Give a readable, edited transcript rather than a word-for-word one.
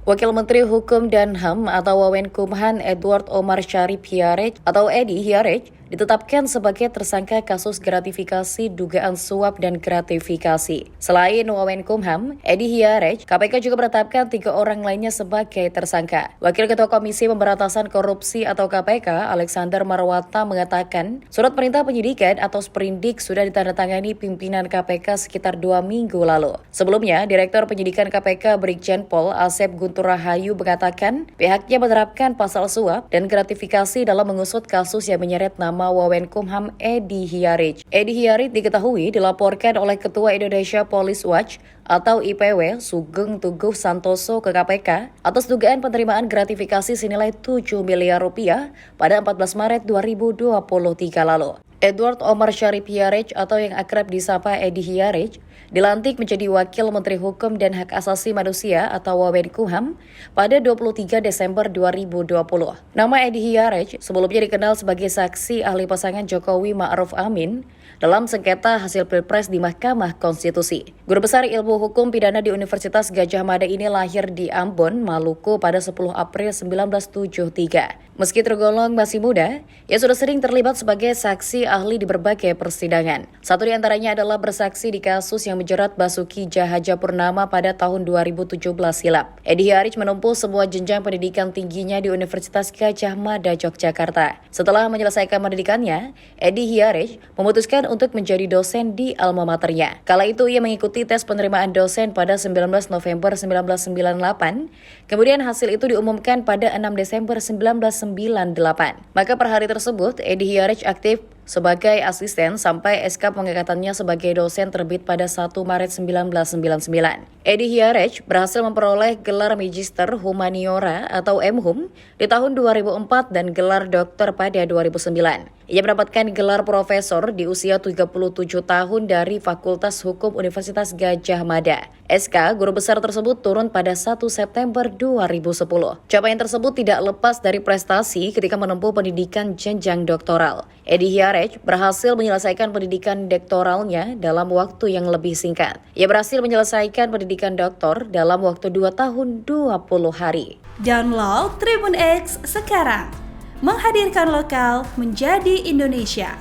Wakil Menteri Hukum dan HAM atau Wawenkumhan Edward Omar Syarif Hiarej atau Edi Hiarej ditetapkan sebagai tersangka kasus gratifikasi dugaan suap dan gratifikasi. Selain Wawenkumhan, Edi Hiarej, KPK juga menetapkan 3 orang lainnya sebagai tersangka. Wakil Ketua Komisi Pemberantasan Korupsi atau KPK, Alexander Marwata mengatakan, surat perintah penyidikan atau sprindik sudah ditandatangani pimpinan KPK sekitar 2 minggu lalu. Sebelumnya, Direktur Penyidikan KPK Brigjen Pol Asep Guntur Rahayu mengatakan pihaknya menerapkan pasal suap dan gratifikasi dalam mengusut kasus yang menyeret nama Wawenkumhan Edi Hiarej. Edi Hiarej diketahui dilaporkan oleh Ketua Indonesia Police Watch atau IPW Sugeng Tuguh Santoso ke KPK atas dugaan penerimaan gratifikasi senilai 7 miliar rupiah pada 14 Maret 2023 lalu. Edward Omar Syarif Hiarej atau yang akrab disapa Edi Hiarej dilantik menjadi Wakil Menteri Hukum dan Hak Asasi Manusia atau Wawenkumhan pada 23 Desember 2020. Nama Edi Hiarej sebelumnya dikenal sebagai saksi ahli pasangan Jokowi Ma'ruf Amin dalam sengketa hasil Pilpres di Mahkamah Konstitusi. Guru Besar Ilmu Hukum Pidana di Universitas Gadjah Mada ini lahir di Ambon, Maluku pada 10 April 1973. Meski tergolong masih muda, ia sudah sering terlibat sebagai saksi ahli di berbagai persidangan. Satu di antaranya adalah bersaksi di kasus yang menjerat Basuki Cahayapurnama pada tahun 2017 silam. Edi Hiarej menempuh semua jenjang pendidikan tingginya di Universitas Gadjah Mada, Yogyakarta. Setelah menyelesaikan pendidikannya, Edi Hiarej memutuskan untuk menjadi dosen di alma maternya. Kala itu ia mengikuti tes penerimaan dosen pada 19 November 1998, kemudian hasil itu diumumkan pada 6 Desember 1998. Maka per hari tersebut, Edi Hiarej aktif sebagai asisten sampai SK pengangkatannya sebagai dosen terbit pada 1 Maret 1999. Edi Hiarej berhasil memperoleh gelar Magister Humaniora atau MHum di tahun 2004 dan gelar doktor pada 2009. Ia mendapatkan gelar profesor di usia 37 tahun dari Fakultas Hukum Universitas Gadjah Mada. SK guru besar tersebut turun pada 1 September 2010. Capaian tersebut tidak lepas dari prestasi ketika menempuh pendidikan jenjang doktoral. Edi Hiarej berhasil menyelesaikan pendidikan doktoralnya dalam waktu yang lebih singkat. Ia berhasil menyelesaikan pendidikan doktor dalam waktu 2 tahun 20 hari. Download Tribun X sekarang, menghadirkan lokal menjadi Indonesia.